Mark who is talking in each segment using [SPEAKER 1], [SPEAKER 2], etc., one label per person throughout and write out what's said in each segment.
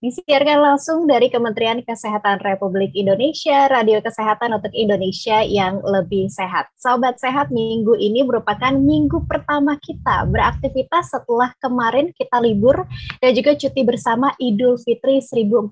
[SPEAKER 1] Disiarkan langsung dari Kementerian Kesehatan Republik Indonesia, Radio Kesehatan untuk Indonesia yang lebih sehat. Sobat Sehat, minggu ini merupakan minggu pertama kita beraktivitas setelah kemarin kita libur dan juga cuti bersama Idul Fitri 1443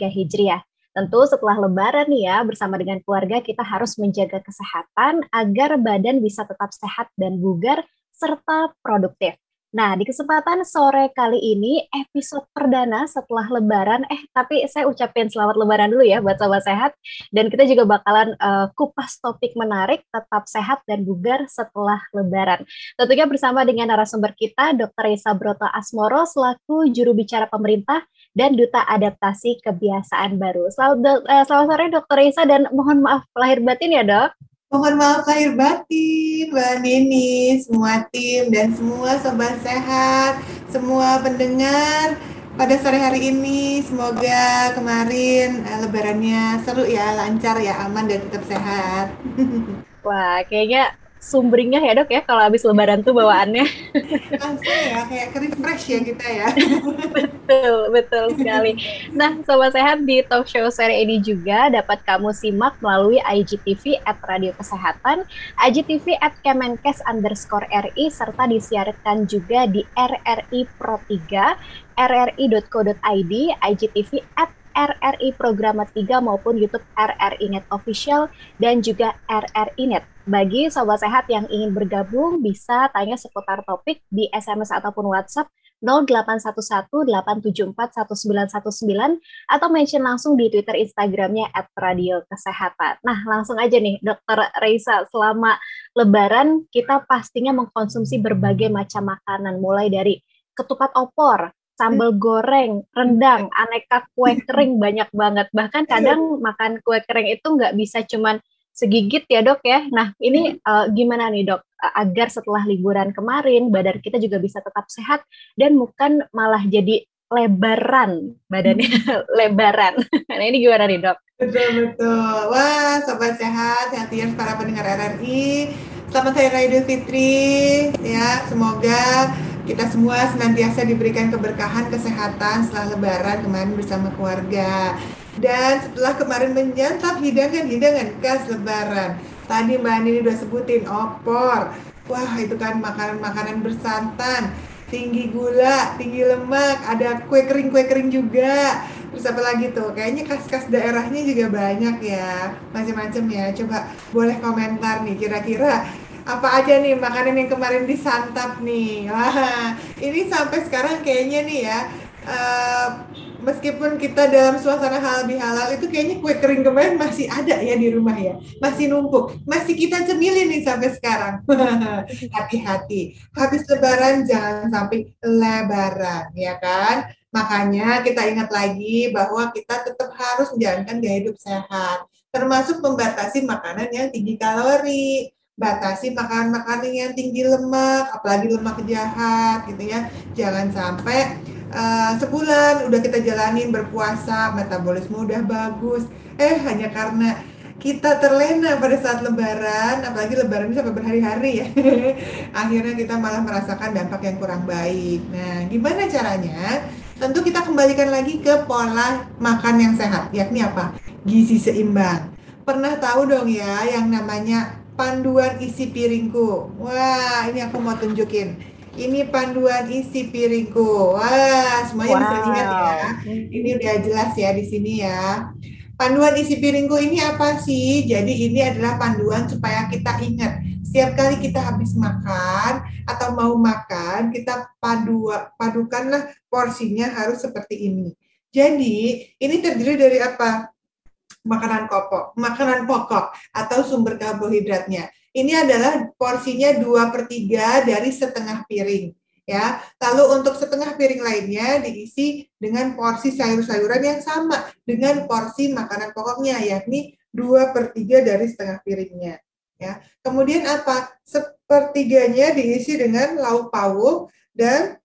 [SPEAKER 1] Hijriah. Tentu setelah Lebaran nih ya, bersama dengan keluarga kita harus menjaga kesehatan agar badan bisa tetap sehat dan bugar serta produktif. Nah, di kesempatan sore kali ini, episode perdana setelah Lebaran, tapi saya ucapin selamat Lebaran dulu ya buat Sobat Sehat, dan kita juga bakalan kupas topik menarik, tetap sehat dan bugar setelah Lebaran. Tentunya bersama dengan narasumber kita, Dr. Reza Broto Asmoro, selaku juru bicara pemerintah dan Duta Adaptasi Kebiasaan Baru. Selamat sore Dr. Reza, dan mohon maaf lahir batin ya dok.
[SPEAKER 2] Mohon maaf lahir batin, Mbak Nini, semua tim, dan semua sobat sehat, semua pendengar pada sore hari ini. Semoga kemarin lebarannya seru ya, lancar ya, aman dan tetap sehat.
[SPEAKER 1] Wah, kayaknya sumringah ya dok ya kalau habis Lebaran tuh bawaannya.
[SPEAKER 2] Langsung ya, kayak refresh ya kita ya.
[SPEAKER 1] Betul, betul sekali. Nah, Sobat Sehat, di talk show seri ini juga dapat kamu simak melalui IGTV @Radio Kesehatan, IGTV @Kemenkes_RI, serta disiarkan juga di RRI Pro 3, rri.co.id, IGTV RRI Programa 3 maupun YouTube RRI Net Official dan juga RRI Net. Bagi Sobat Sehat yang ingin bergabung, bisa tanya seputar topik di SMS ataupun WhatsApp 081187419119 atau mention langsung di Twitter Instagramnya @radiokesehatan. Nah, langsung aja nih, Dokter Reza, selama Lebaran kita pastinya mengkonsumsi berbagai macam makanan, mulai dari ketupat opor, sambal goreng, rendang, aneka kue kering banyak banget. Bahkan kadang makan kue kering itu nggak bisa cuman segigit ya dok ya. Nah ini gimana nih dok, agar setelah liburan kemarin badan kita juga bisa tetap sehat dan bukan malah jadi lebaran badannya. Lebaran. Nah ini gimana nih dok?
[SPEAKER 2] Betul-betul. Wah, sobat sehat, hati-hati para pendengar RRI. Selamat Hari Raya Idul Fitri. Ya, semoga kita semua senantiasa diberikan keberkahan, kesehatan setelah Lebaran kemarin bersama keluarga. Dan setelah kemarin menyantap hidangan-hidangan khas Lebaran. Tadi Mbak Nini udah sebutin opor. Wah, itu kan makanan-makanan bersantan, tinggi gula, tinggi lemak, ada kue kering juga. Terus apa lagi tuh? Kayaknya khas-khas daerahnya juga banyak ya, macam-macam ya. Coba boleh komentar nih, kira-kira apa aja nih makanan yang kemarin disantap nih. Wah, ini sampai sekarang kayaknya nih ya, eh, meskipun kita dalam suasana halal bihalal itu kayaknya kue kering kemarin masih ada ya di rumah ya, masih numpuk, masih kita cemilin nih sampai sekarang. Hati-hati, habis lebaran jangan sampai lebaran ya kan. Makanya kita ingat lagi bahwa kita tetap harus menjalankan gaya hidup sehat, termasuk membatasi makanan yang tinggi kalori, batasi makanan-makanan yang tinggi lemak, apalagi lemak jahat gitu ya. Jangan sampai sebulan udah kita jalanin berpuasa, metabolisme udah bagus, hanya karena kita terlena pada saat lebaran, apalagi lebaran sampai berhari-hari ya, akhirnya kita malah merasakan dampak yang kurang baik. Nah, gimana caranya? Tentu kita kembalikan lagi ke pola makan yang sehat, yakni apa? Gizi seimbang. Pernah tahu dong ya yang namanya panduan isi piringku? Wah, ini aku mau tunjukin. Ini panduan isi piringku. Wah, semuanya bisa lihat ya.
[SPEAKER 1] Wow.
[SPEAKER 2] Ini udah jelas ya di sini ya. Panduan isi piringku ini apa sih? Jadi ini adalah panduan supaya kita ingat. Setiap kali kita habis makan atau mau makan, kita padukanlah porsinya harus seperti ini. Jadi ini terdiri dari apa? Makanan pokok atau sumber karbohidratnya. Ini adalah porsinya 2/3 dari setengah piring. Ya, lalu untuk setengah piring lainnya diisi dengan porsi sayur-sayuran yang sama dengan porsi makanan pokoknya, yakni 2/3 dari setengah piringnya. Ya, kemudian apa? Sepertiganya diisi dengan lauk pauk dan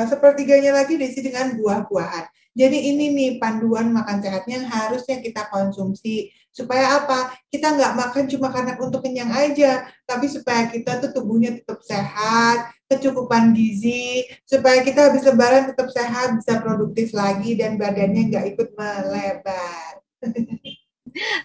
[SPEAKER 2] sepertiganya lagi diisi dengan buah-buahan. Jadi ini nih panduan makan sehatnya yang harusnya kita konsumsi. Supaya apa? Kita nggak makan cuma karena untuk kenyang aja, tapi supaya kita tuh tubuhnya tetap sehat, kecukupan gizi, supaya kita habis lebaran tetap sehat, bisa produktif lagi, dan badannya nggak ikut melebar.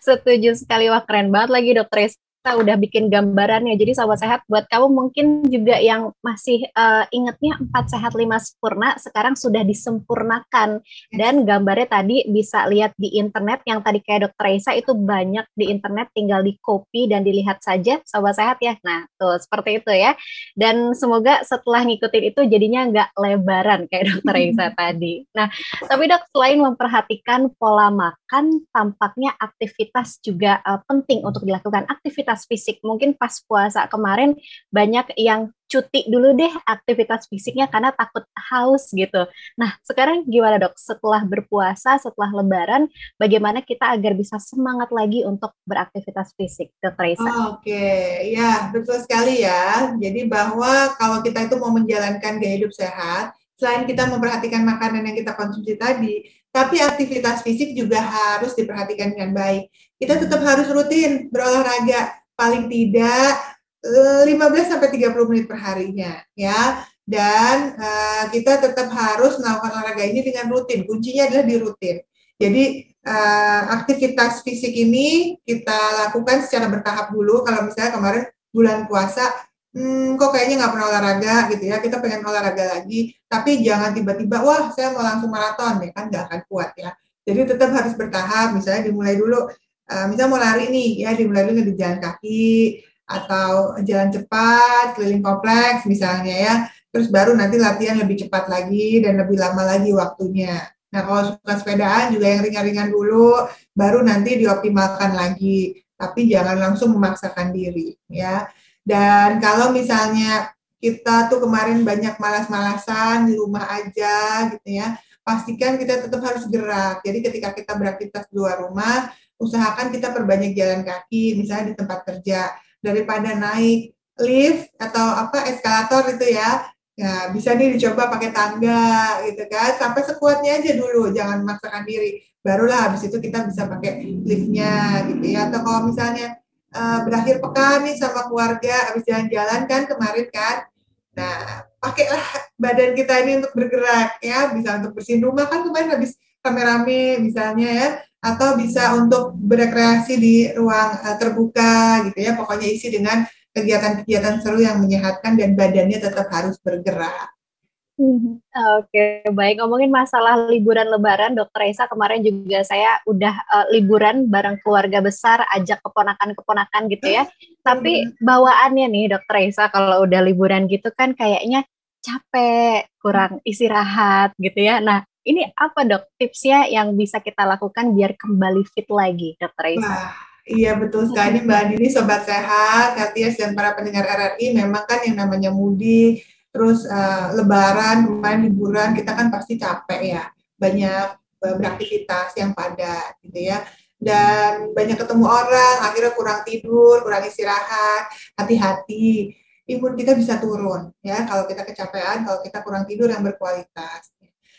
[SPEAKER 1] Setuju sekali, wah keren banget lagi Dokter Esa udah bikin gambarannya. Jadi sahabat sehat, buat kamu mungkin juga yang masih ingetnya 4 sehat 5 sempurna, sekarang sudah disempurnakan.
[SPEAKER 2] Yes.
[SPEAKER 1] Dan gambarnya tadi bisa lihat di internet, yang tadi kayak Dokter Esa itu banyak di internet, tinggal di copy dan dilihat saja sahabat sehat ya. Nah tuh seperti itu ya. Dan semoga setelah ngikutin itu jadinya nggak lebaran kayak Dokter Esa tadi. Nah tapi Dok, selain memperhatikan pola makan, tampaknya aktivitas juga penting untuk dilakukan. Aktivitas fisik, mungkin pas puasa kemarin banyak yang cuti dulu deh aktivitas fisiknya karena takut haus gitu. Nah, sekarang gimana Dok? Setelah berpuasa, setelah lebaran, bagaimana kita agar bisa semangat lagi untuk beraktivitas fisik, Dokter Isa?
[SPEAKER 2] Oke, ya betul sekali ya. Jadi bahwa kalau kita itu mau menjalankan gaya hidup sehat, selain kita memperhatikan makanan yang kita konsumsi tadi, tapi aktivitas fisik juga harus diperhatikan dengan baik. Kita tetap harus rutin berolahraga, paling tidak 15 sampai 30 menit per harinya ya. Dan kita tetap harus melakukan olahraga ini dengan rutin. Kuncinya adalah di rutin. Jadi aktivitas fisik ini kita lakukan secara bertahap dulu. Kalau misalnya kemarin bulan puasa, kok kayaknya nggak pernah olahraga gitu ya, kita pengen olahraga lagi, tapi jangan tiba-tiba, wah saya mau langsung maraton, ya kan nggak akan kuat ya. Jadi tetap harus bertahap, misalnya dimulai dulu, misalnya mau lari nih, ya dimulai dulu di jalan kaki, atau jalan cepat, keliling kompleks misalnya ya, terus baru nanti latihan lebih cepat lagi dan lebih lama lagi waktunya. Nah, kalau suka sepedaan juga yang ringan-ringan dulu, baru nanti dioptimalkan lagi. Tapi jangan langsung memaksakan diri, ya. Dan kalau misalnya kita tuh kemarin banyak malas-malasan di rumah aja, gitu ya, pastikan kita tetap harus gerak. Jadi ketika kita beraktivitas di luar rumah, usahakan kita perbanyak jalan kaki, misalnya di tempat kerja, daripada naik lift atau apa eskalator itu ya. Ya, bisa nih dicoba pakai tangga gitu kan, sampai sekuatnya aja dulu, jangan memaksakan diri. Barulah habis itu kita bisa pakai liftnya gitu ya. Atau kalau misalnya berakhir pekan nih sama keluarga, habis jalan-jalan kan kemarin kan, nah pakailah badan kita ini untuk bergerak ya, bisa untuk bersihin rumah kan kemarin habis rame-rame misalnya ya, atau bisa untuk berekreasi di ruang terbuka gitu ya, pokoknya isi dengan kegiatan-kegiatan seru yang menyehatkan dan badannya tetap harus bergerak.
[SPEAKER 1] Oke, baik. Ngomongin masalah liburan Lebaran, Dokter Esa kemarin juga saya udah liburan bareng keluarga besar, ajak keponakan-keponakan gitu ya. Tapi bawaannya nih, Dokter Esa kalau udah liburan gitu kan kayaknya capek, kurang istirahat gitu ya. Nah, ini apa dok tipsnya yang bisa kita lakukan biar kembali fit lagi, Dokter Esa?
[SPEAKER 2] Wah, iya betul sekali Mbak Dini, Sobat Sehat, Katias dan para pendengar RRI, memang kan yang namanya mudik, terus Lebaran, kemarin liburan, kita kan pasti capek ya, banyak beraktivitas yang padat gitu ya, dan banyak ketemu orang, akhirnya kurang tidur, kurang istirahat, hati-hati, imun kita bisa turun ya, kalau kita kecapean, kalau kita kurang tidur yang berkualitas.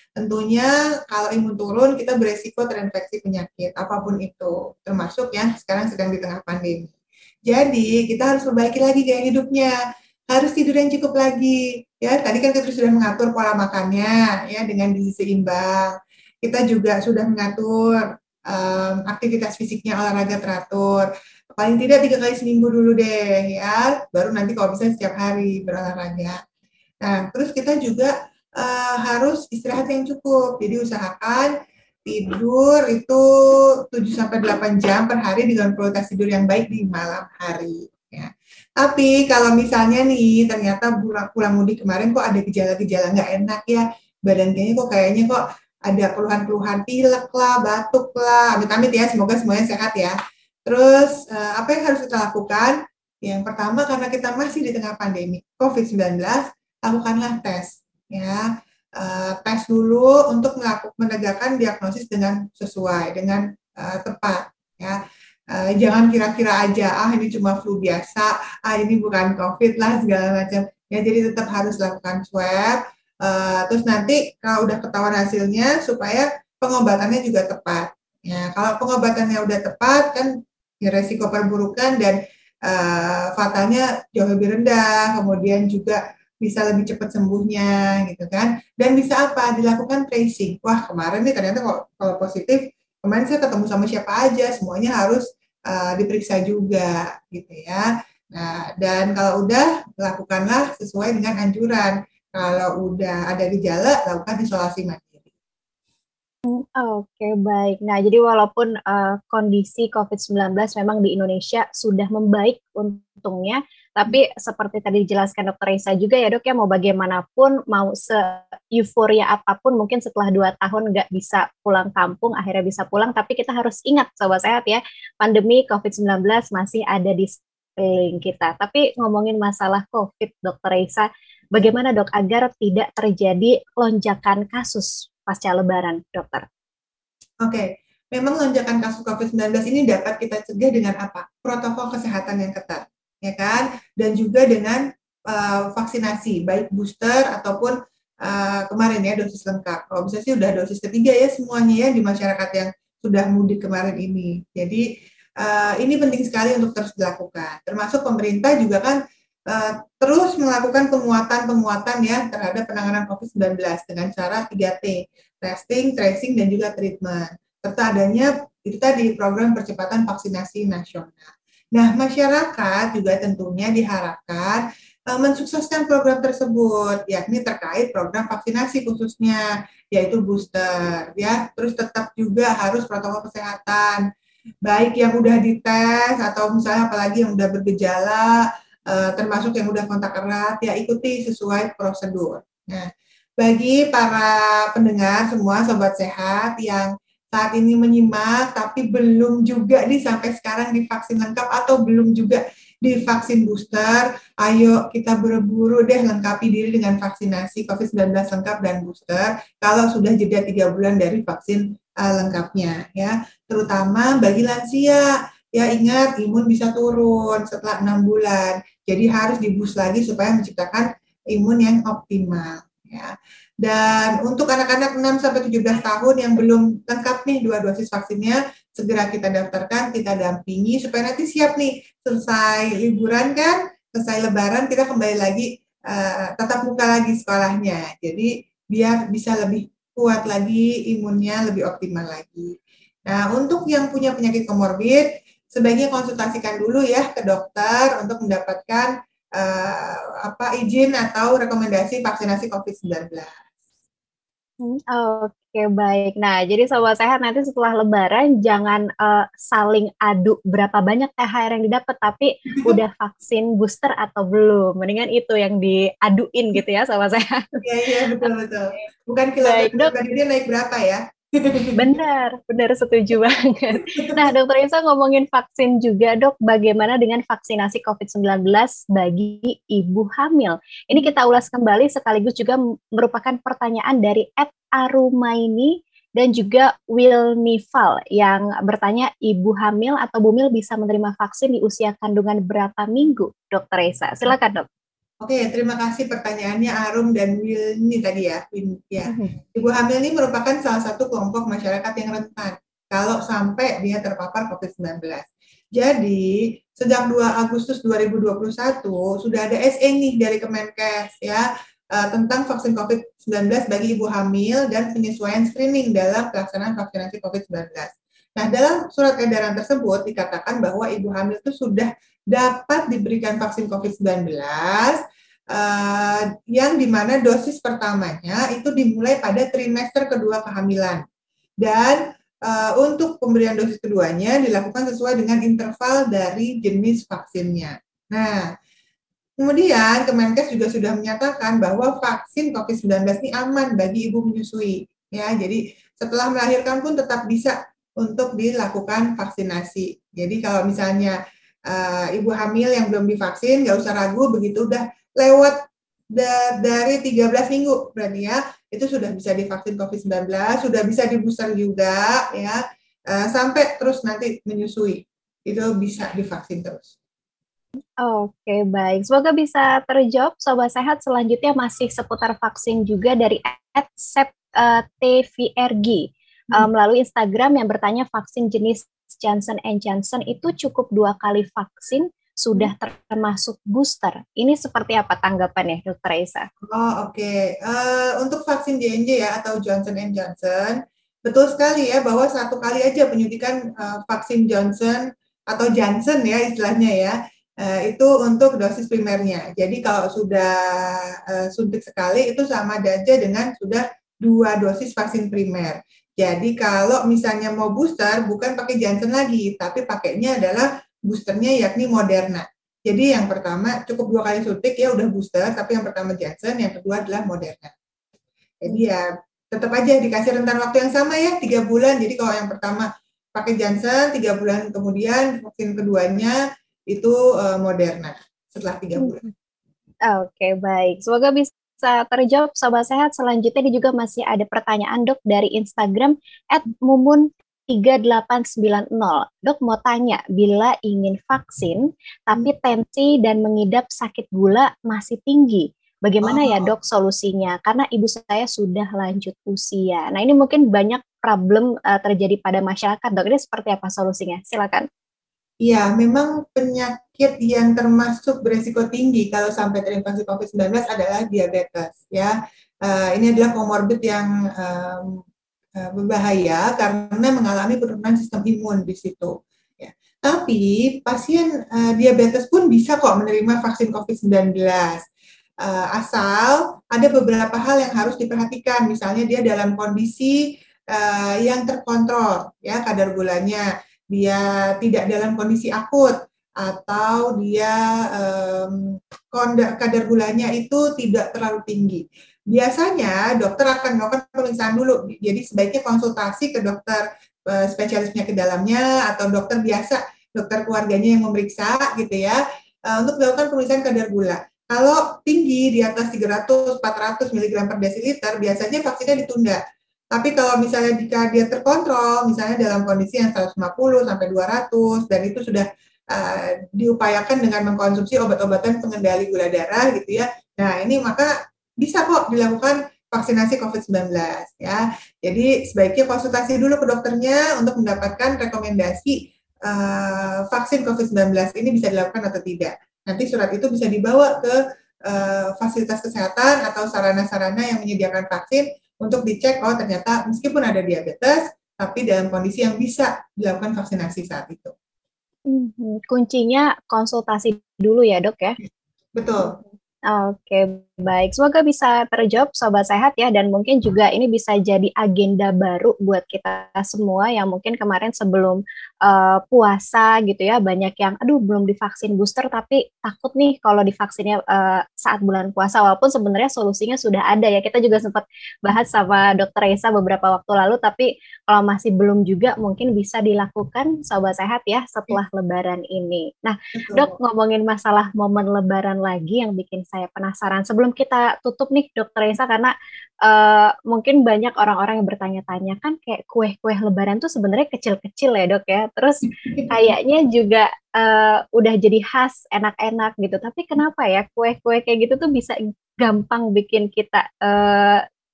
[SPEAKER 2] Tentunya kalau imun turun, kita beresiko terinfeksi penyakit, apapun itu, termasuk yang sekarang sedang di tengah pandemi. Jadi, kita harus perbaiki lagi gaya hidupnya, harus tidur yang cukup lagi. Ya, tadi kan kita sudah mengatur pola makannya, ya, dengan gizi seimbang. Kita juga sudah mengatur aktivitas fisiknya, olahraga teratur. Paling tidak 3 kali seminggu dulu deh, ya. Baru nanti kalau bisa setiap hari berolahraga. Nah, terus kita juga harus istirahat yang cukup. Jadi usahakan tidur itu 7 sampai 8 jam per hari dengan kualitas tidur yang baik di malam hari. Ya. Tapi kalau misalnya nih ternyata pulang mudik kemarin kok ada gejala-gejala nggak enak ya, badan kayaknya kok ada keluhan-keluhan pilek lah, batuk lah, amit-amit ya, semoga semuanya sehat ya. Terus apa yang harus kita lakukan? Yang pertama karena kita masih di tengah pandemi COVID-19, lakukanlah tes ya, tes dulu untuk menegakkan diagnosis dengan sesuai, dengan tepat ya. Jangan kira-kira aja, ini cuma flu biasa, ini bukan COVID lah segala macam. Ya, jadi tetap harus lakukan swab, Terus nanti kalau udah ketahuan hasilnya supaya pengobatannya juga tepat. Ya, kalau pengobatannya udah tepat kan ya resiko perburukan dan fatalnya jauh lebih rendah, kemudian juga bisa lebih cepat sembuhnya gitu kan. Dan bisa apa? Dilakukan tracing. Wah, kemarin nih ternyata kalau positif, kemarin saya ketemu sama siapa aja, semuanya harus diperiksa juga gitu ya. Nah, dan kalau udah lakukanlah sesuai dengan anjuran. Kalau udah ada gejala, lakukan isolasi mandiri.
[SPEAKER 1] Oke, baik. Nah, jadi walaupun kondisi COVID-19 memang di Indonesia sudah membaik untungnya, tapi seperti tadi dijelaskan Dokter Risa juga ya dok ya, mau bagaimanapun, mau se-euforia apapun, mungkin setelah 2 tahun nggak bisa pulang kampung, akhirnya bisa pulang, tapi kita harus ingat Sobat Sehat ya, pandemi COVID-19 masih ada di sekeliling kita. Tapi ngomongin masalah COVID, Dokter Risa, bagaimana dok agar tidak terjadi lonjakan kasus pasca Lebaran, dokter?
[SPEAKER 2] Oke, memang lonjakan kasus COVID-19 ini dapat kita cegah dengan apa? Protokol kesehatan yang ketat, ya kan? Dan juga dengan vaksinasi, baik booster ataupun kemarin ya dosis lengkap. Kalau bisa sih udah dosis ketiga ya semuanya ya di masyarakat yang sudah mudik kemarin ini. Jadi ini penting sekali untuk terus dilakukan. Termasuk pemerintah juga kan terus melakukan penguatan ya terhadap penanganan COVID-19 dengan cara 3T, testing, tracing, dan juga treatment. Serta adanya itu tadi program percepatan vaksinasi nasional. Nah, masyarakat juga tentunya diharapkan mensukseskan program tersebut, yakni terkait program vaksinasi khususnya, yaitu booster, ya. Terus tetap juga harus protokol kesehatan, baik yang udah dites atau misalnya apalagi yang udah bergejala, termasuk yang udah kontak erat, ya ikuti sesuai prosedur. Nah, bagi para pendengar semua Sobat Sehat yang saat ini menyimak tapi belum juga nih sampai sekarang divaksin lengkap atau belum juga divaksin booster, ayo kita buru-buru deh lengkapi diri dengan vaksinasi COVID-19 lengkap dan booster kalau sudah jeda 3 bulan dari vaksin lengkapnya ya, terutama bagi lansia. Ya ingat, imun bisa turun setelah 6 bulan. Jadi harus diboost lagi supaya menciptakan imun yang optimal. Ya. Dan untuk anak-anak 6-17 tahun yang belum lengkap nih 2 dosis vaksinnya, segera kita daftarkan, kita dampingi supaya nanti siap nih selesai liburan kan, selesai lebaran kita kembali lagi tatap muka lagi sekolahnya. Jadi biar bisa lebih kuat lagi, imunnya lebih optimal lagi. Nah, untuk yang punya penyakit komorbid, sebaiknya konsultasikan dulu ya ke dokter untuk mendapatkan izin atau rekomendasi vaksinasi COVID-19.
[SPEAKER 1] Oke, baik. Nah, jadi Sobat Sehat nanti setelah Lebaran jangan saling adu berapa banyak THR yang didapat, tapi udah vaksin booster atau belum. Mendingan itu yang diaduin gitu ya, Sobat Sehat.
[SPEAKER 2] Iya, betul-betul. Bukan kilogram dia naik berapa ya.
[SPEAKER 1] Benar setuju banget. Nah, Dokter Isa ngomongin vaksin juga, Dok, bagaimana dengan vaksinasi COVID-19 bagi ibu hamil? Ini kita ulas kembali sekaligus juga merupakan pertanyaan dari @arumaini dan juga Wilnival yang bertanya, ibu hamil atau bumil bisa menerima vaksin di usia kandungan berapa minggu, Dokter Isa? Silakan, Dok.
[SPEAKER 2] Oke, terima kasih pertanyaannya Arum dan Wilni tadi ya. Ibu hamil ini merupakan salah satu kelompok masyarakat yang rentan kalau sampai dia terpapar COVID-19. Jadi, sejak 2 Agustus 2021 sudah ada SE nih dari Kemenkes ya tentang vaksin COVID-19 bagi ibu hamil dan penyesuaian screening dalam pelaksanaan vaksinasi COVID-19. Nah, dalam surat edaran tersebut dikatakan bahwa ibu hamil itu sudah dapat diberikan vaksin COVID-19 yang dimana dosis pertamanya itu dimulai pada trimester kedua kehamilan. Dan untuk pemberian dosis keduanya dilakukan sesuai dengan interval dari jenis vaksinnya. Nah, kemudian Kemenkes juga sudah menyatakan bahwa vaksin COVID-19 ini aman bagi ibu menyusui. Ya, jadi setelah melahirkan pun tetap bisa untuk dilakukan vaksinasi. Jadi kalau misalnya ibu hamil yang belum divaksin, nggak usah ragu, begitu udah lewat dari 13 minggu berarti ya, itu sudah bisa divaksin COVID-19, sudah bisa di booster juga ya, sampai terus nanti menyusui, itu bisa divaksin terus.
[SPEAKER 1] Oke, baik. Semoga bisa terjawab. Sobat Sehat selanjutnya masih seputar vaksin juga dari @TVRG melalui Instagram yang bertanya vaksin jenis Johnson Johnson itu cukup 2 kali vaksin sudah termasuk booster. Ini seperti apa tanggapannya, Dr. Raisa?
[SPEAKER 2] Oh, oke. Untuk vaksin J&J ya atau Johnson Johnson, betul sekali ya bahwa 1 kali aja penyuntikan vaksin Johnson atau Johnson ya istilahnya ya, itu untuk dosis primernya. Jadi kalau sudah suntik sekali itu sama aja dengan sudah 2 dosis vaksin primer. Jadi kalau misalnya mau booster bukan pakai Johnson lagi, tapi pakainya adalah boosternya yakni Moderna. Jadi yang pertama cukup 2 kali suntik ya udah booster, tapi yang pertama Johnson, yang kedua adalah Moderna. Jadi ya tetap aja dikasih rentan waktu yang sama ya 3 bulan. Jadi kalau yang pertama pakai Johnson, 3 bulan kemudian vaksin keduanya itu Moderna setelah 3 bulan.
[SPEAKER 1] Oke, baik. Semoga bisa terjawab Sobat Sehat. Selanjutnya ini juga masih ada pertanyaan dok dari Instagram @mumun3890. Dok mau tanya, bila ingin vaksin tapi tensi dan mengidap sakit gula masih tinggi, bagaimana ya dok solusinya? Karena ibu saya sudah lanjut usia. Nah ini mungkin banyak problem terjadi pada masyarakat dok. Ini seperti apa solusinya? Silakan.
[SPEAKER 2] Iya, memang penyakit yang termasuk beresiko tinggi kalau sampai terinfeksi COVID-19 adalah diabetes. Ya, ini adalah komorbid yang berbahaya karena mengalami penurunan sistem imun di situ. Ya. Tapi pasien diabetes pun bisa kok menerima vaksin COVID-19. Asal ada beberapa hal yang harus diperhatikan, misalnya dia dalam kondisi yang terkontrol, ya kadar gulanya, dia tidak dalam kondisi akut, atau dia kadar gulanya itu tidak terlalu tinggi. Biasanya dokter akan melakukan pemeriksaan dulu, jadi sebaiknya konsultasi ke dokter spesialis penyakit dalamnya atau dokter biasa, dokter keluarganya yang memeriksa gitu ya, untuk melakukan pemeriksaan kadar gula. Kalau tinggi di atas 300-400 mg per desiliter, biasanya vaksinnya ditunda. Tapi kalau misalnya jika dia terkontrol, misalnya dalam kondisi yang 150 sampai 200 dan itu sudah diupayakan dengan mengkonsumsi obat-obatan pengendali gula darah gitu ya. Nah, ini maka bisa kok dilakukan vaksinasi COVID-19 ya. Jadi sebaiknya konsultasi dulu ke dokternya untuk mendapatkan rekomendasi vaksin COVID-19 ini bisa dilakukan atau tidak. Nanti surat itu bisa dibawa ke fasilitas kesehatan atau sarana-sarana yang menyediakan vaksin untuk dicek, oh ternyata meskipun ada diabetes, tapi dalam kondisi yang bisa dilakukan vaksinasi saat itu.
[SPEAKER 1] Kuncinya konsultasi dulu ya dok ya?
[SPEAKER 2] Betul.
[SPEAKER 1] Oke, baik. Semoga bisa terjawab Sobat Sehat ya, dan mungkin juga ini bisa jadi agenda baru buat kita semua yang mungkin kemarin sebelum puasa gitu ya, banyak yang aduh belum divaksin booster tapi takut nih kalau divaksinnya saat bulan puasa, walaupun sebenarnya solusinya sudah ada ya. Kita juga sempat bahas sama Dokter Reza beberapa waktu lalu, tapi kalau masih belum juga mungkin bisa dilakukan Sobat Sehat ya setelah Lebaran ini. Nah, Dok, ngomongin masalah momen Lebaran lagi yang bikin saya penasaran. Sebelum kita tutup nih, Dokter Reza, karena mungkin banyak orang-orang yang bertanya-tanya kan kayak kue-kue Lebaran tuh sebenarnya kecil-kecil ya dok ya. Terus kayaknya juga udah jadi khas, enak-enak gitu. Tapi kenapa ya kue-kue kayak gitu tuh bisa gampang bikin kita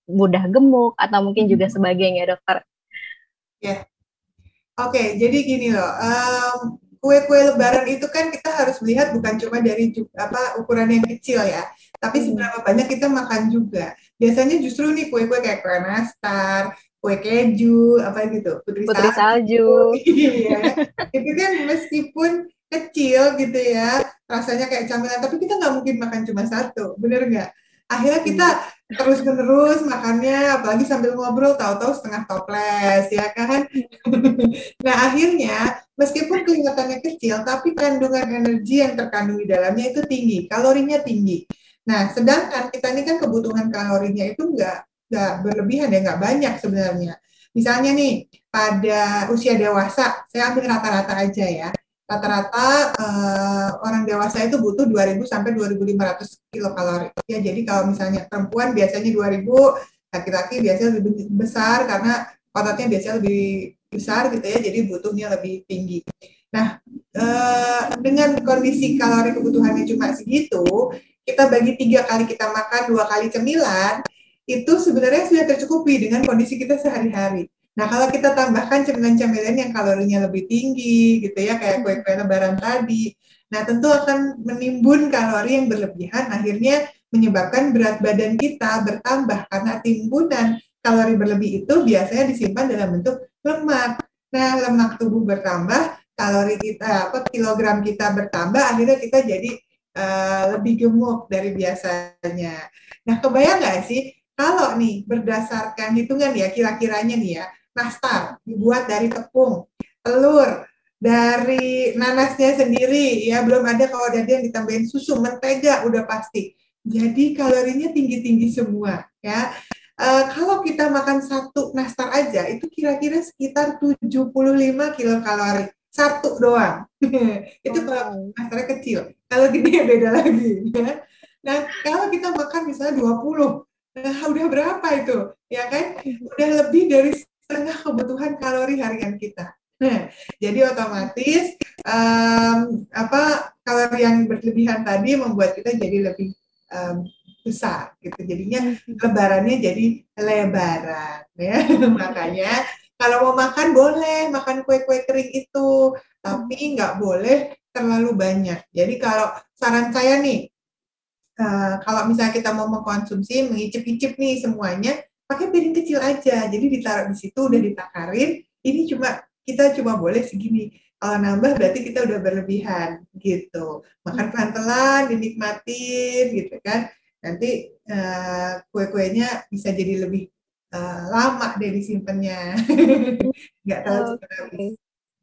[SPEAKER 1] mudah gemuk atau mungkin juga sebagainya, dokter?
[SPEAKER 2] Ya, oke. Jadi gini loh. Kue-kue Lebaran itu kan kita harus melihat bukan cuma dari ukuran yang kecil ya, tapi seberapa banyak kita makan juga. Biasanya justru nih kue-kue kayak kue nastar, kue keju, apa gitu, putri salju. Iya, itu kan meskipun kecil gitu ya, rasanya kayak camilan, tapi kita nggak mungkin makan cuma satu, bener nggak? Akhirnya kita terus-menerus makannya, apalagi sambil ngobrol, tahu-tahu setengah toples, ya kan? Nah, akhirnya meskipun kelihatannya kecil, tapi kandungan energi yang terkandung di dalamnya itu tinggi, kalorinya tinggi. Nah, sedangkan kita ini kan kebutuhan kalorinya itu nggak berlebihan ya, nggak banyak sebenarnya. Misalnya nih, pada usia dewasa, saya ambil rata-rata aja ya. Rata-rata orang dewasa itu butuh 2.000 sampai 2.500 kilokalori. Ya, jadi kalau misalnya perempuan biasanya 2.000, laki-laki biasanya lebih besar karena ototnya biasanya lebih besar gitu ya, jadi butuhnya lebih tinggi. Nah, dengan kondisi kalori kebutuhannya cuma segitu, kita bagi 3 kali kita makan, 2 kali cemilan, itu sebenarnya sudah tercukupi dengan kondisi kita sehari-hari. Nah, kalau kita tambahkan cemilan-cemilan yang kalorinya lebih tinggi, gitu ya, kayak kue-kue lebaran tadi, nah tentu akan menimbun kalori yang berlebihan, akhirnya menyebabkan berat badan kita bertambah karena timbunan kalori berlebih itu biasanya disimpan dalam bentuk lemak. Nah, lemak tubuh bertambah, kalori kita, kilogram kita bertambah, akhirnya kita jadi lebih gemuk dari biasanya. Nah, kebayang nggak sih kalau nih berdasarkan hitungan ya, kira-kiranya nih ya, nastar dibuat dari tepung, telur, dari nanasnya sendiri ya, belum ada kalau ada yang ditambahin susu, mentega udah pasti. Jadi kalorinya tinggi-tinggi semua ya. Kalau kita makan satu nastar aja itu kira-kira sekitar 75 kilokalori satu doang. Itu kalau nastarnya kecil. Kalau gede beda lagi ya. Nah, kalau kita makan misalnya 20, nah udah berapa itu? Ya kan? Udah lebih dari setengah kebutuhan kalori harian kita. Nah, jadi otomatis kalori yang berlebihan tadi membuat kita jadi lebih besar gitu, jadinya lebarannya jadi lebaran ya. Makanya kalau mau makan boleh makan kue-kue kering itu, tapi nggak boleh terlalu banyak. Jadi kalau saran saya nih, kalau misalnya kita mau mengkonsumsi, mengicip-icip nih semuanya, pakai piring kecil aja. Jadi ditaruh di situ udah ditakarin, ini kita cuma boleh segini. Kalau nambah berarti kita udah berlebihan gitu. Makan pelan-pelan, dinikmatin gitu kan. Nanti kue-kuenya bisa jadi lebih lama deh disimpannya. Nggak terlalu cepat habis.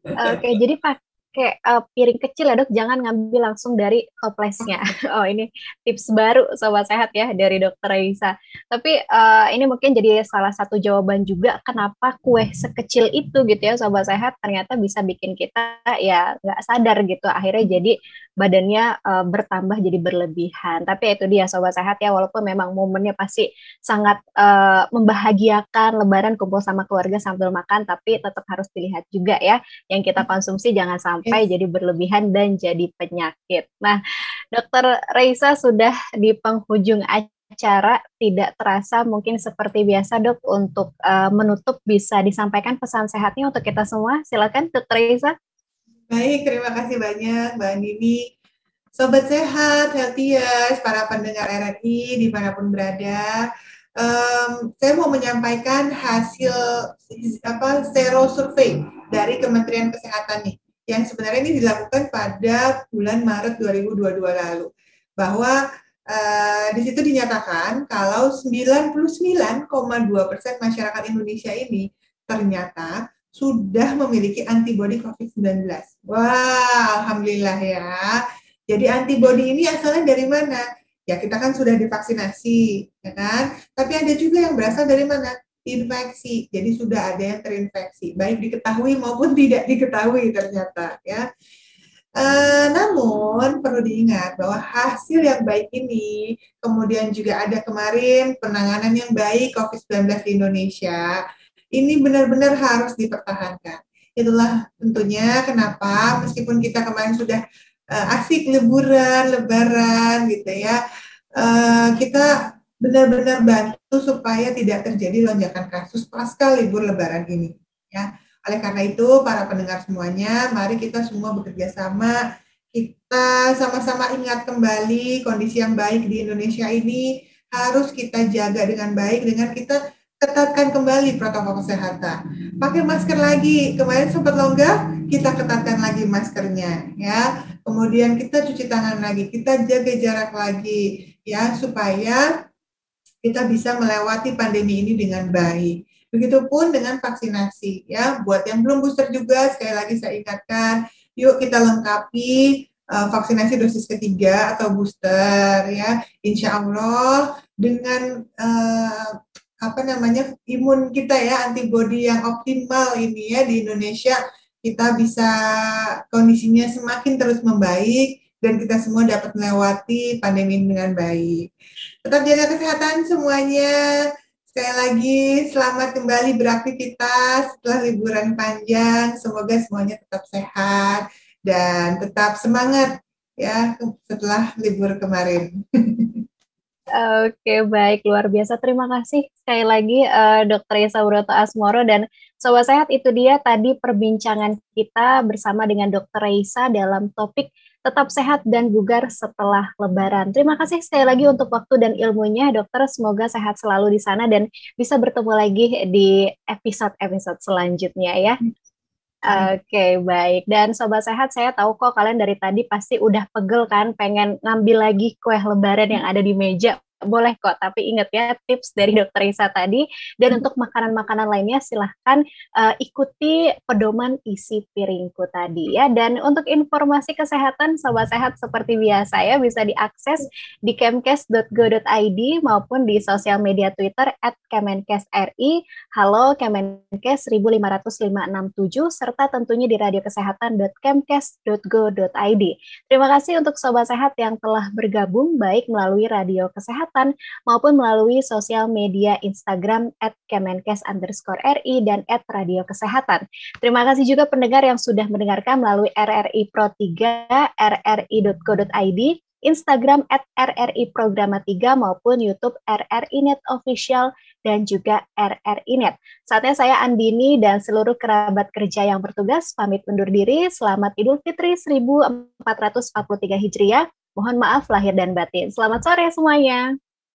[SPEAKER 1] Oke, jadi pakai piring kecil ya dok, jangan ngambil langsung dari toplesnya. Oh ini tips baru sobat sehat ya dari dokter Raisa. Tapi ini mungkin jadi salah satu jawaban juga kenapa kue sekecil itu gitu ya sobat sehat ternyata bisa bikin kita ya nggak sadar gitu akhirnya jadi badannya bertambah jadi berlebihan. Tapi itu dia sobat sehat ya, walaupun memang momennya pasti sangat membahagiakan Lebaran kumpul sama keluarga sambil makan, tapi tetap harus dilihat juga ya yang kita konsumsi jangan sampai jadi berlebihan dan jadi penyakit. Nah, Dokter Reisa sudah di penghujung acara, tidak terasa mungkin seperti biasa dok untuk menutup bisa disampaikan pesan sehatnya untuk kita semua. Silakan Dokter Reisa.
[SPEAKER 2] Baik, terima kasih banyak Mbak Nini. Sobat sehat, healthiers, para pendengar RRI dimanapun berada, saya mau menyampaikan hasil sero survei dari Kementerian Kesehatan nih, yang sebenarnya ini dilakukan pada bulan Maret 2022 lalu, bahwa di situ dinyatakan kalau 99,2% masyarakat Indonesia ini ternyata sudah memiliki antibodi COVID-19. Wah, alhamdulillah ya. Jadi antibodi ini asalnya dari mana? Ya kita kan sudah divaksinasi, ya kan? Tapi ada juga yang berasal dari mana? Infeksi. Jadi sudah ada yang terinfeksi, baik diketahui maupun tidak diketahui ternyata ya. Namun perlu diingat bahwa hasil yang baik ini, kemudian juga ada kemarin penanganan yang baik COVID-19 di Indonesia, ini benar-benar harus dipertahankan. Itulah tentunya kenapa meskipun kita kemarin sudah asik liburan, lebaran gitu ya, kita benar-benar bantu supaya tidak terjadi lonjakan kasus pasca libur lebaran ini ya. Oleh karena itu, para pendengar semuanya, mari kita semua bekerja sama, kita sama-sama ingat kembali kondisi yang baik di Indonesia ini harus kita jaga dengan baik dengan kita ketatkan kembali protokol kesehatan. Pakai masker lagi, kemarin sempat longgar, kita ketatkan lagi maskernya ya. Kemudian kita cuci tangan lagi, kita jaga jarak lagi ya supaya kita bisa melewati pandemi ini dengan baik. Begitupun dengan vaksinasi ya. Buat yang belum booster juga, sekali lagi saya ingatkan, yuk kita lengkapi vaksinasi dosis ketiga atau booster ya. Insya Allah dengan imun kita ya, antibodi yang optimal ini ya di Indonesia, kita bisa kondisinya semakin terus membaik dan kita semua dapat melewati pandemi ini dengan baik. Tetap jaga kesehatan semuanya. Sekali lagi, selamat kembali beraktivitas setelah liburan panjang. Semoga semuanya tetap sehat dan tetap semangat ya setelah libur kemarin.
[SPEAKER 1] Oke, baik, luar biasa. Terima kasih sekali lagi Dr. Yesa Broto Asmoro dan Sobat Sehat, itu dia tadi perbincangan kita bersama dengan Dr. Yesa dalam topik tetap sehat dan bugar setelah Lebaran. Terima kasih sekali lagi untuk waktu dan ilmunya, Dokter. Semoga sehat selalu di sana dan bisa bertemu lagi di episode-episode selanjutnya ya. Oke, baik. Dan Sobat Sehat, saya tahu kok kalian dari tadi pasti udah pegel kan, pengen ngambil lagi kue lebaran yang ada di meja. Boleh kok, tapi ingat ya tips dari Dokter Isa tadi. Dan untuk makanan-makanan lainnya silahkan ikuti pedoman isi piringku tadi ya. Dan untuk informasi kesehatan Sobat Sehat seperti biasa ya bisa diakses di kemkes.go.id maupun di sosial media Twitter @kemenkesri. Halo Kemenkes 15567 serta tentunya di radiokesehatan.kemkes.go.id. Terima kasih untuk Sobat Sehat yang telah bergabung baik melalui Radio Kesehatan maupun melalui sosial media Instagram @kemenkes_ri dan @radio kesehatan. Terima kasih juga pendengar yang sudah mendengarkan melalui RRI Pro 3, rri.co.id, Instagram @RRI Programa 3 maupun YouTube RRI Net Official dan juga RRI Net. Saatnya saya Andini dan seluruh kerabat kerja yang bertugas pamit undur diri. Selamat Idul Fitri 1443 Hijriah. Mohon maaf lahir dan batin. Selamat sore semuanya.